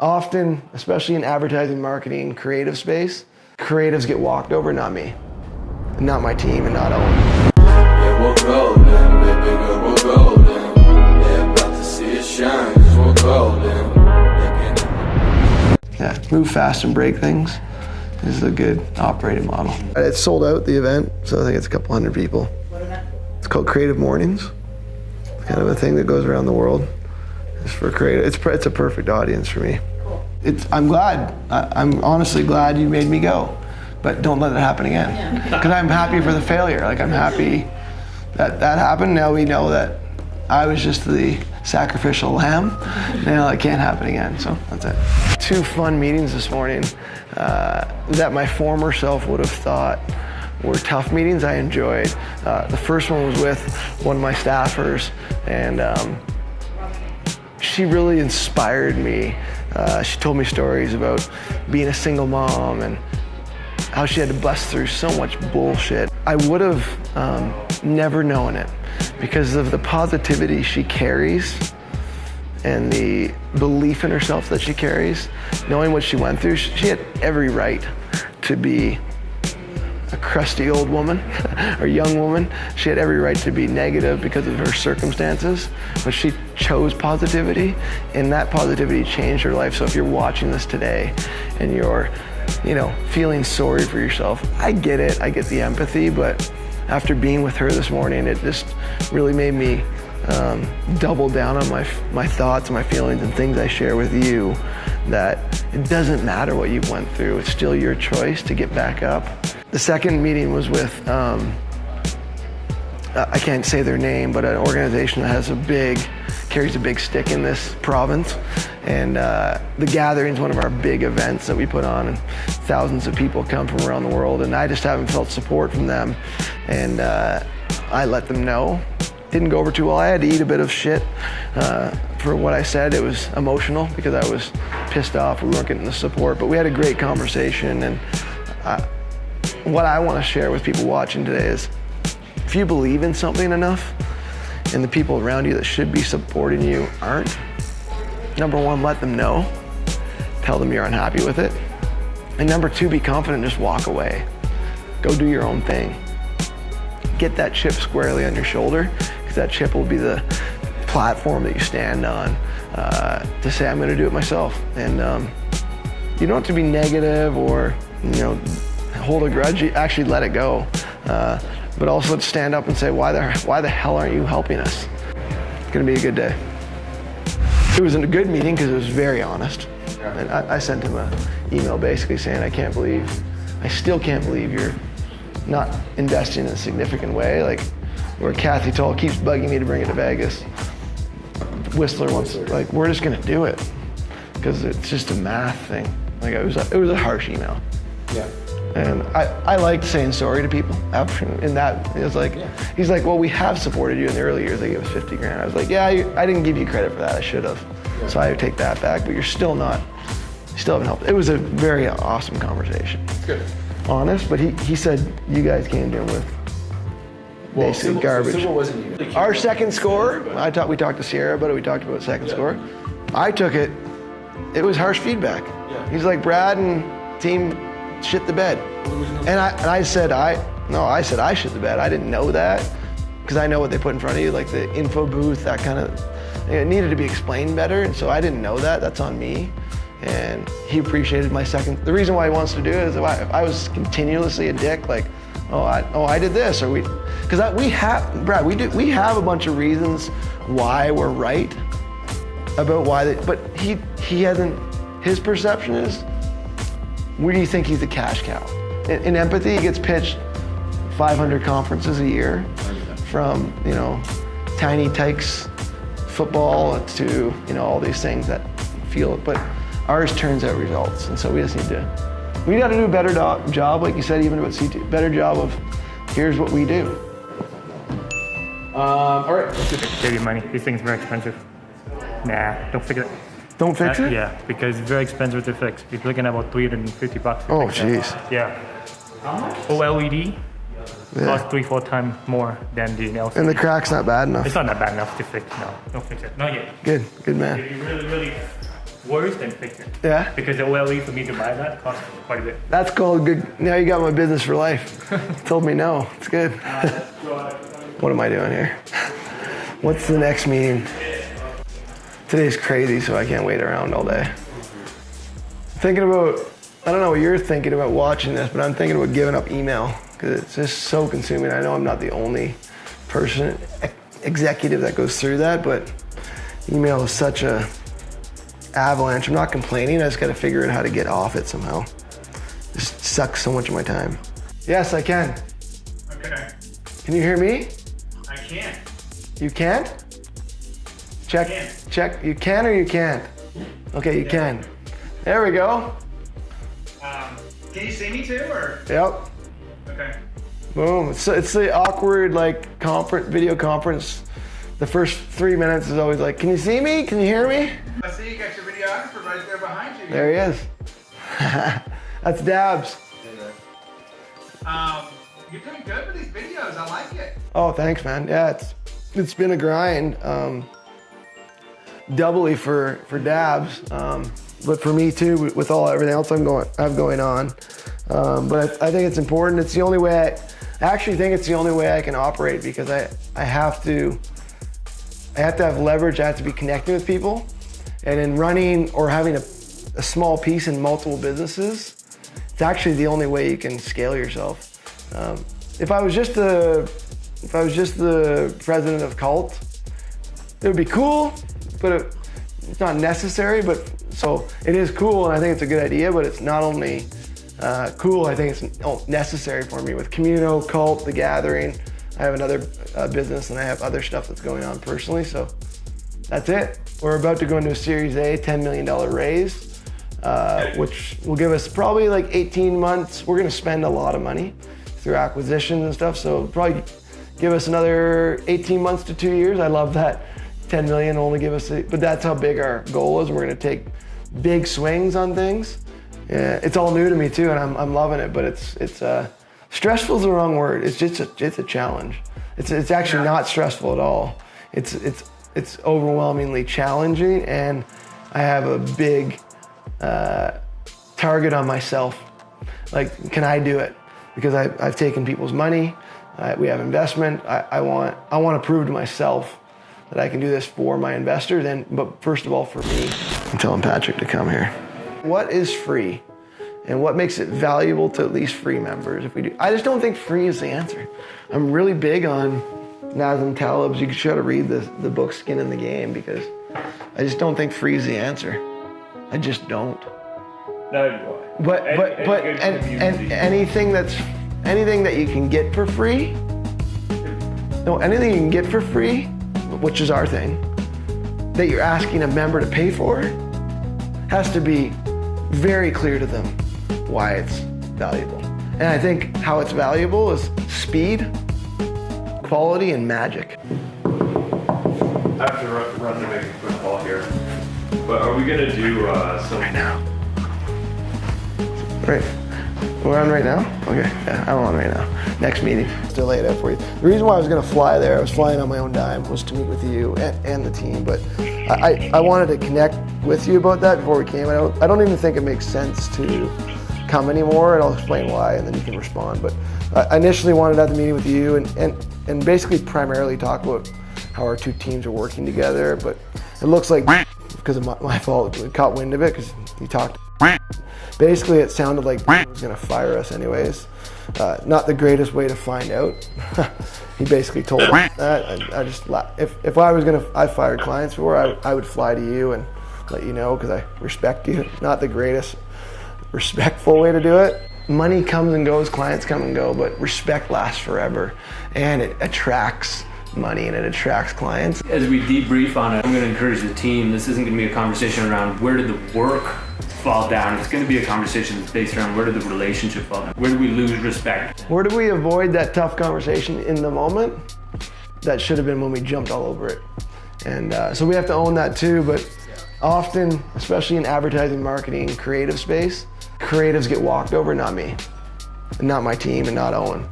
Often, especially in advertising, marketing, creative space, creatives get walked over, not me. Not my team and not Owen. Yeah, we're golden, baby girl, we're golden. Yeah, about to see it shine, 'cause we're golden. Yeah, move fast and break things is a good operating model. It's sold out, the event, so I think it's a couple hundred people. What event? It's called Creative Mornings. It's kind of a thing that goes around the world. It's for creative. It's a perfect audience for me. Cool. I'm glad. I'm honestly glad you made me go, but don't let it happen again. Because I'm happy for the failure. Like, I'm happy that happened. Now we know that I was just the sacrificial lamb. Now it can't happen again. So that's it. 2 fun meetings this morning that my former self would have thought were tough meetings. I enjoyed. The first one was with one of my staffers, and she really inspired me. She told me stories about being a single mom and how she had to bust through so much bullshit. I would have never known it because of the positivity she carries and the belief in herself that she carries. Knowing what she went through, she had every right to be a crusty old woman or young woman. She had every right to be negative because of her circumstances, but she chose positivity, and that positivity changed her life. So if you're watching this today and you're, feeling sorry for yourself, I get it, I get the empathy, but after being with her this morning, it just really made me double down on my thoughts, my feelings, and things I share with you, that it doesn't matter what you went through, it's still your choice to get back up. The second meeting was with, I can't say their name, but an organization that carries a big stick in this province. And the gathering is one of our big events that we put on, and thousands of people come from around the world, and I just haven't felt support from them. And I let them know. Didn't go over too well. I had to eat a bit of shit for what I said. It was emotional because I was pissed off we weren't getting the support, but we had a great conversation. And what I want to share with people watching today is, if you believe in something enough and the people around you that should be supporting you aren't, number 1, let them know. Tell them you're unhappy with it. And number 2, be confident, just walk away. Go do your own thing. Get that chip squarely on your shoulder, because that chip will be the platform that you stand on to say, I'm going to do it myself. And you don't have to be negative or hold a grudge. You actually let it go. But also stand up and say, why the hell aren't you helping us? It's going to be a good day. It was a good meeting because it was very honest. And I sent him an email basically saying, I still can't believe you're not investing in a significant way. Like, where Kathy Toll keeps bugging me to bring it to Vegas. Whistler wants, we're just going to do it because it's just a math thing. Like, it was a harsh email. Yeah. And I liked saying sorry to people in that. It was like, he's like, well, we have supported you in the early years. They gave us 50 grand. I was like, yeah, I didn't give you credit for that. I should have. Yeah. So I take that back, but you still haven't helped. It was a very awesome conversation. Good. Honest, but he said you guys came to him with basically garbage. So wasn't you? Our second score, we talked to Sierra about it, we talked about second score. I took it was harsh feedback. Yeah. He's like, Brad and team shit the bed. And I said I shit the bed. I didn't know that, because I know what they put in front of you, like the info booth, that kind of, it needed to be explained better, and so I didn't know that. That's on me. And he appreciated my second. The reason why he wants to do it is if I was continuously a dick, like, I did this, or because we have a bunch of reasons why we're right about why, but he hasn't. His perception is, where do you think he's the cash cow? In empathy, he gets pitched 500 conferences a year, from Tiny Tykes football to all these things that feel it, but ours turns out results, and so we just we got to do a better job, like you said, even about C2, better job of here's what we do. All right. Save your money. These things are very expensive. Nah, don't fix it. Don't fix it? Yeah, because it's very expensive to fix. You're looking at about $350. Oh, jeez. Yeah. OLED costs 3-4 times more than the LCD. And the crack's not bad enough. It's not that bad enough to fix. No, don't fix it. Not yet. Good man. If you really worse than figured. Yeah? Because the OLE for me to buy that cost quite a bit. That's called good. Now you got my business for life. Told me no. It's good. What am I doing here? What's the next meeting? Today's crazy, so I can't wait around all day. Thinking about, I don't know what you're thinking about watching this, but I'm thinking about giving up email because it's just so consuming. I know I'm not the only person, executive that goes through that, but email is such a avalanche. I'm not complaining, I just gotta figure out how to get off it somehow. It just sucks so much of my time. Yes, I can. Okay. Can you hear me? I can. You can't? Check, check, you can or you can't? Okay, you can. There we go. Can you see me too, or? Yep. Okay. Boom. It's the awkward like video conference. The first 3 minutes is always like, can you see me? Can you hear me? I see you got your videographer right there behind you. There he is. That's Dabs. You're doing good with these videos. I like it. Oh, thanks, man. Yeah, it's been a grind. Doubly for Dabs, but for me too, with everything else I have going on. But I think it's important. It's the only way. I actually think it's the only way I can operate because I have to have leverage. I have to be connecting with people, and in running or having a small piece in multiple businesses, it's actually the only way you can scale yourself. If I was just the president of Cult, it would be cool, but it's not necessary. But so it is cool, and I think it's a good idea. But it's not only cool. I think it's necessary for me with Communo, Cult, The Gathering. I have another business, and I have other stuff that's going on personally. So that's it. We're about to go into a Series A, $10 million raise, which will give us probably like 18 months. We're going to spend a lot of money through acquisitions and stuff. So probably give us another 18 months to 2 years. I love that. 10 million will only give us, but that's how big our goal is. We're going to take big swings on things. Yeah, it's all new to me too, and I'm loving it. But it's stressful is the wrong word. It's a challenge. It's actually not stressful at all. It's overwhelmingly challenging, and I have a big target on myself. Like, can I do it? Because I've taken people's money. We have investment. I want to prove to myself that I can do this for my investors, but first of all for me. I'm telling Patrick to come here. What is free, and what makes it valuable to at least free members? If we do, I just don't think free is the answer. I'm really big on Nazim Taleb's. You should try to read the book Skin in the Game, because I just don't think free is the answer. I just don't. No, but anything that you can get for free. No, anything you can get for free, which is our thing, that you're asking a member to pay for, has to be very clear to them why it's valuable. And I think how it's valuable is speed, quality, and magic. I have to run to make a quick call here. But are we gonna do some... Right now. Right. We're on right now? Okay, yeah, I'm on right now. Next meeting. Still lay it out for you. The reason why I was gonna fly there, I was flying on my own dime, was to meet with you and the team, but I wanted to connect with you about that before we came. I don't even think it makes sense to come anymore, and I'll explain why, and then you can respond. But I initially wanted to have the meeting with you and basically primarily talk about how our two teams are working together, but it looks like, because of my fault, we caught wind of it, because you talked. Basically, it sounded like he was going to fire us anyways. Not the greatest way to find out. He basically told us that. I just, if I was going to, I fired clients before, I would fly to you and let you know, because I respect you. Not the greatest respectful way to do it. Money comes and goes, clients come and go, but respect lasts forever. And it attracts money, and it attracts clients. As we debrief on it, I'm going to encourage the team. This isn't going to be a conversation around where did the work fall down. It's going to be a conversation that's based around where did the relationship fall down. Where do we lose respect? Where do we avoid that tough conversation in the moment? That should have been when we jumped all over it. And so we have to own that too, but often, especially in advertising, marketing, creative space, creatives get walked over, not me, and not my team, and not Owen.